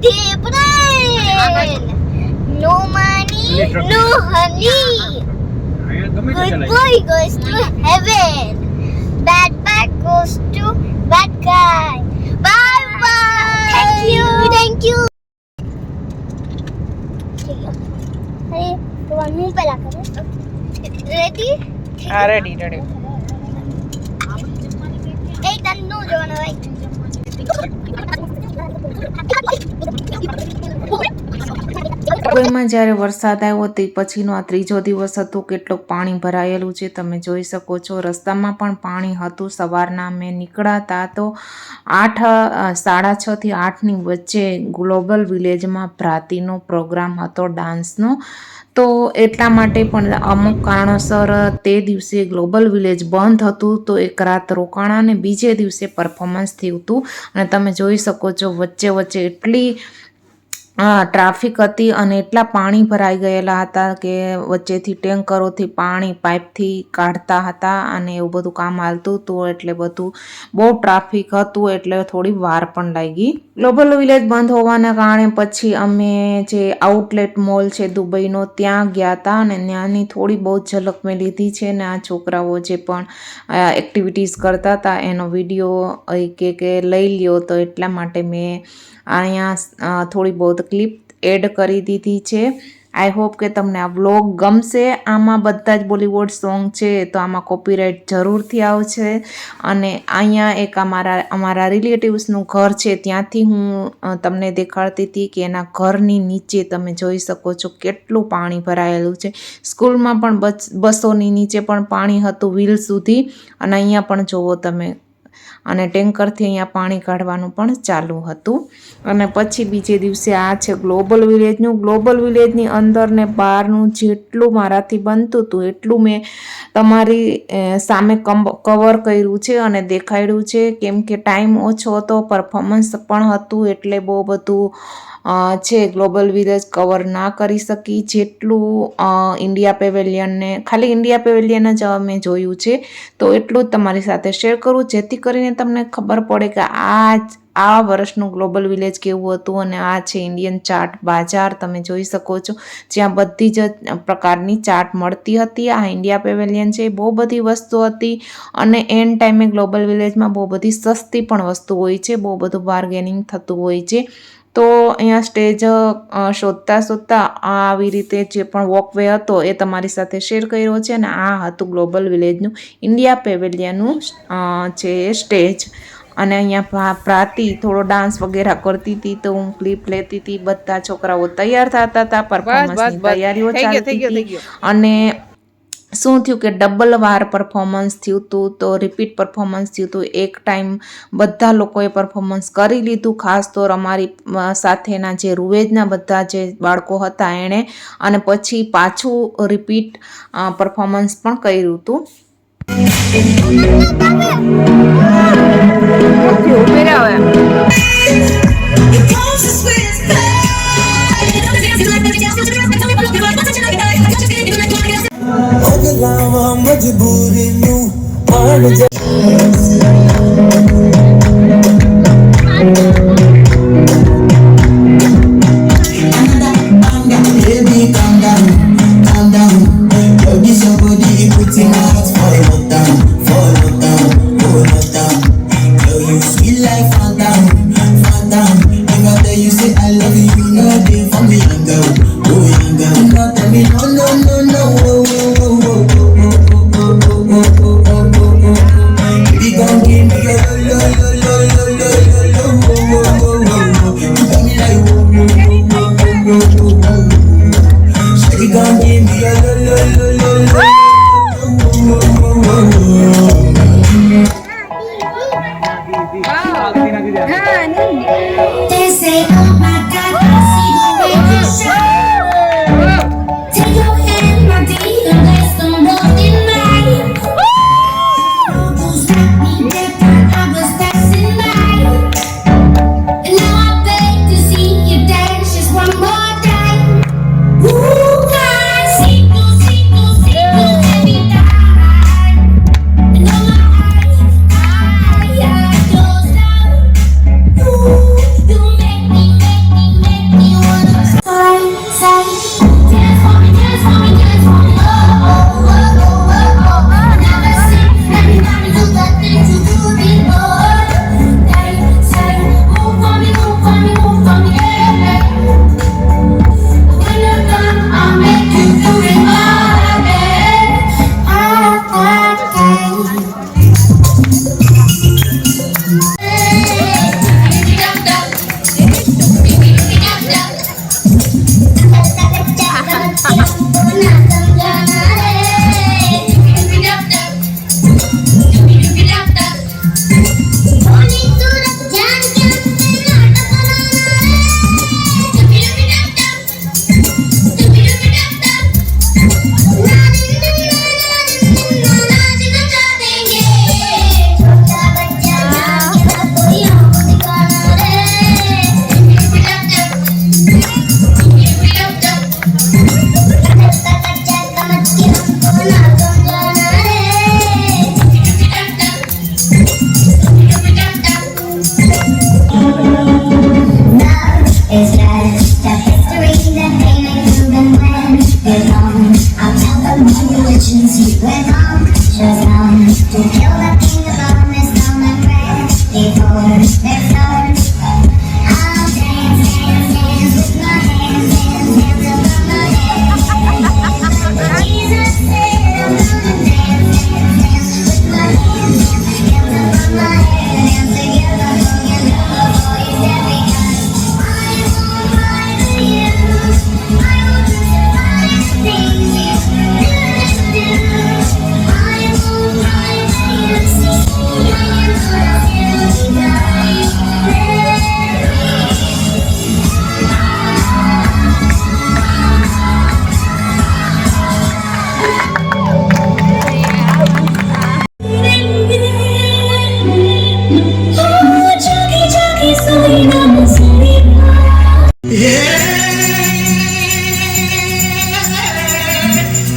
birthday friend. No money, no honey. Good boy goes to heaven. Bad bad goes to bad guy. Bye bye. Thank you. Thank you. Hey, tuan muh pe lah kare. Ready? Ready ready. Hey, tannu jono bhai. મુંબઈમાં જ્યારે વરસાદ આવ્યો તે પછીનો આ ત્રીજો દિવસ હતો. કેટલું પાણી ભરાયેલું છે તમે જોઈ શકો છો. રસ્તામાં પણ પાણી હતું. સવારના મેં નીકળાતા તો 6:30 થી 8ની વચ્ચે ગ્લોબલ વિલેજમાં ભ્રાતીનો પ્રોગ્રામ હતો ડાન્સનો. તો એટલા માટે પણ અમુક કારણોસર તે દિવસે ગ્લોબલ વિલેજ બંધ હતું. તો એક રાત રોકાણા અને બીજે દિવસે પરફોર્મન્સ થયું હતું. અને તમે જોઈ શકો છો વચ્ચે વચ્ચે એટલી ટ્રાફિક હતી અને એટલા પાણી ભરાઈ ગયેલા હતા કે વચ્ચેથી ટેન્કરોથી પાણી પાઇપથી કાઢતા હતા અને એવું બધું કામ હાલતું હતું. એટલે બધું બહુ ટ્રાફિક હતું એટલે થોડી વાર પણ લાગી. ગ્લોબલ વિલેજ બંધ હોવાના કારણે પછી અમે જે આઉટલેટ મોલ છે દુબઈનો ત્યાં ગયા હતા અને ત્યાંની થોડી બહુ ઝલક મેં લીધી છે. ને આ છોકરાઓ જે પણ એક્ટિવિટીઝ કરતા હતા એનો વિડીયો કે લઈ લ્યો તો એટલા માટે મેં અહીંયા થોડી બહુ ક્લિપ એડ કરી દીધી છે. આઈ હોપ કે તમને આ વ્લોગ ગમશે. આમાં બધા જ બોલિવૂડ સોંગ છે તો આમાં કોપીરાઇટ જરૂરથી આવશે. અને અહીંયા એક અમારા રિલેટિવ્સનું ઘર છે ત્યાંથી હું તમને દેખાડતી હતી કે એના ઘરની નીચે તમે જોઈ શકો છો કેટલું પાણી ભરાયેલું છે. સ્કૂલમાં પણ બસોની નીચે પણ પાણી હતું વ્હીલ સુધી. અને અહીંયા પણ જુઓ તમે અને ટેન્કરથી અહીંયા પાણી કાઢવાનું પણ ચાલુ હતું. અને પછી બીજે દિવસે આ છે ગ્લોબલ વિલેજનું. ગ્લોબલ વિલેજની અંદર ને બહારનું જેટલું મારાથી બનતું હતું એટલું મેં તમારી સામે કવર કર્યું છે અને દેખાડ્યું છે. કેમ કે ટાઈમ ઓછો હતો, પરફોર્મન્સ પણ હતું એટલે બહુ બધું છે ગ્લોબલ વિલેજ કવર ના કરી શકી. જેટલું ઇન્ડિયા પેવેલિયનને ખાલી ઇન્ડિયા પેવેલિયન જ મેં જોયું છે તો એટલું જ તમારી સાથે શેર કરું જેથી કરીને તમને ખબર પડે કે આ વર્ષનું ગ્લોબલ વિલેજ કેવું હતું. અને આ છે ઇન્ડિયન ચાટ બાજાર તમે જોઈ શકો છો જ્યાં બધી જ પ્રકારની ચાટ મળતી હતી. આ ઇન્ડિયા પેવેલિયન છે. બહુ બધી વસ્તુ હતી અને એન્ડ ટાઈમે ગ્લોબલ વિલેજમાં બહુ બધી સસ્તી પણ વસ્તુ હોય છે. બહુ બધું બાર્ગેનિંગ થતું હોય છે. તો અહીંયા સ્ટેજ શોધતા આવી રીતે જે પણ વોકવે હતો એ તમારી સાથે શેર કર્યો છે. અને આ હતું ગ્લોબલ વિલેજનું ઇન્ડિયા પેવેલિયનનું છે સ્ટેજ. અને અહીંયા પ્રાતી થોડો ડાન્સ વગેરે કરતી હતી તો હું ક્લિપ લેતી હતી. બધા છોકરાઓ તૈયાર થતા હતા, પરફોર્મન્સની તૈયારીઓ ચાલતી હતી. અને શું થયું કે ડબલ વાર પરફોર્મન્સ થયું હતું તો રિપીટ પરફોર્મન્સ થયું હતું. એક ટાઈમ બધા લોકોએ પરફોર્મન્સ કરી લીધું. ખાસ તો અમારી સાથેના જે રૂવેજના બધા જે બાળકો હતા એણે. અને પછી પાછું રિપીટ પરફોર્મન્સ પણ કર્યું હતું. મજબૂરીનું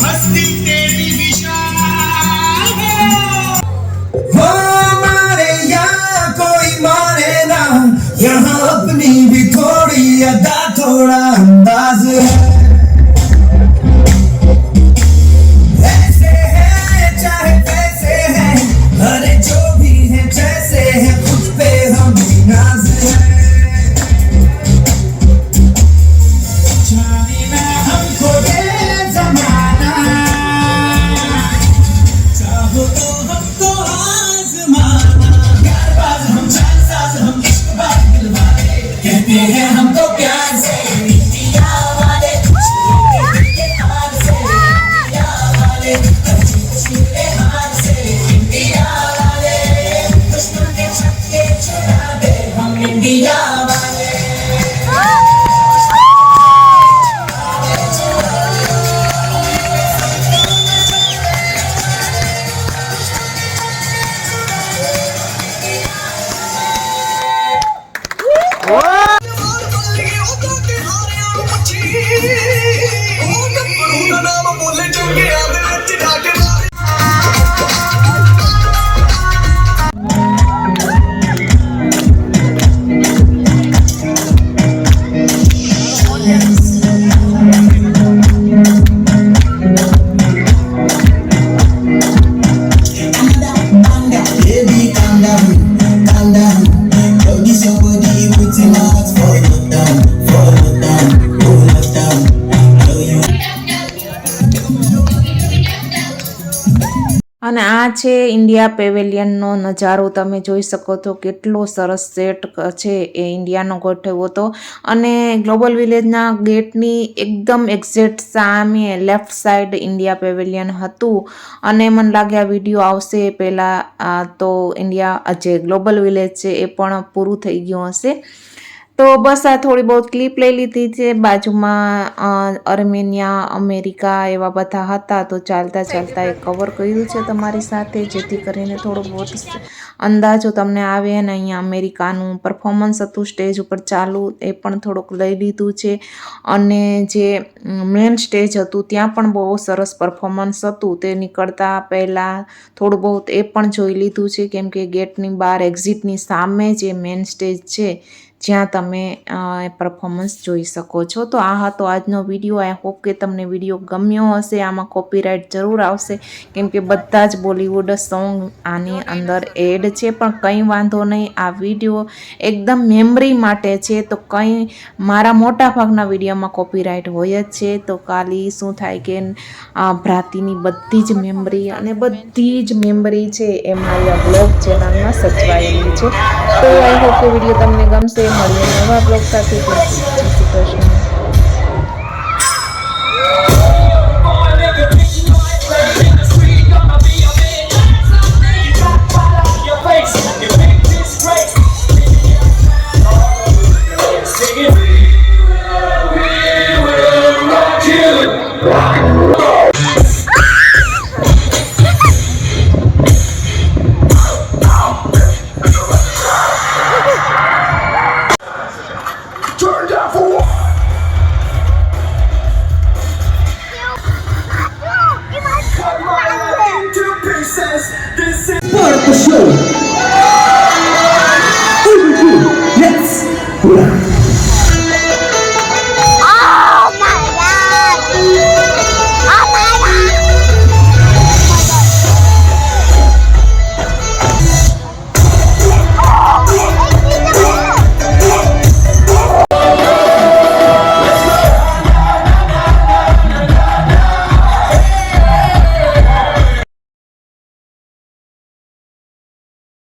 हस्ती तेरी विशाल वो मारे यहाँ कोई मारे ना यहाँ अपनी भी थोड़ी अदा थोड़ा अंदाज है ऐसे है चाहे वैसे है अरे जो भी है जैसे है खुद पे हम नाज है जाने ना हमको ये जमाना चाहो तो हमको आजमाना प्यारबाज हम जानसाज हम इश्कबाज दिलवाले कहते हैं हमको प्यार से इंडिया वाले के हार से इंडिया वाले खुशबू हार से इंडिया वाले दुश्मन के छक्के छुड़ा दे हम इंडिया वाले Baby, calm down. Don't this your body with your heart for lockdown, oh lockdown. Know you. અને આ છે ઇન્ડિયા પેવેલિયનનો નજારો. તમે જોઈ શકો છો કેટલો સરસ સેટ છે એ ઇન્ડિયાનો ગોઠવ્યો હતો. અને ગ્લોબલ વિલેજના ગેટની એકદમ એક્ઝેક્ટ સામે લેફ્ટ સાઈડ ઇન્ડિયા પેવેલિયન હતું. અને મને લાગે આ વિડીયો આવશે પહેલાં તો ઇન્ડિયા જે ગ્લોબલ વિલેજ છે એ પણ પૂરું થઈ ગયું હશે. તો બસ આ થોડી બહુ ક્લિપ લઈ લીધી છે. બાજુમાં અર્મેનિયા, અમેરિકા એવા બધા હતા, તો ચાલતા ચાલતા એ કવર કર્યું છે તમારી સાથે, જેથી કરીને થોડો બહુ અંદાજો તમને આવે. અને અહીંયા અમેરિકાનું પરફોર્મન્સ હતું સ્ટેજ ઉપર ચાલુ, એ પણ થોડુંક લઈ લીધું છે. અને જે મેન સ્ટેજ હતું ત્યાં પણ બહુ સરસ પરફોર્મન્સ હતું, તે નીકળતા પહેલાં થોડું બહુ એ પણ જોઈ લીધું છે. કેમ કે ગેટની બહાર એક્ઝિટની સામે જે મેન સ્ટેજ છે જ્યાં તમે પરફોર્મન્સ જોઈ શકો છો. તો આ હતો આજનો વિડીયો. આઈ હોપ કે તમને વિડીયો ગમ્યો હશે. આમાં કોપીરાઇટ જરૂર આવશે કેમ કે બધા જ બોલિવૂડ સોંગ આની અંદર એડ છે, પણ કંઈ વાંધો નહીં. આ વિડીયો એકદમ મેમરી માટે છે, તો કંઈ મારા મોટા ભાગના વિડીયોમાં કોપીરાઇટ હોય જ છે. તો ખાલી શું થાય કે ભ્રાતીની બધી જ મેમરી અને બધી જ મેમરી છે એ મારી બ્લોગ ચેનલમાં સચવાયેલી છે. તો આઈ હોપ કે વિડીયો તમને ગમશે. મળીએ નવા બ્લોગ સાથે. જય Shri Krishna. Part of the show.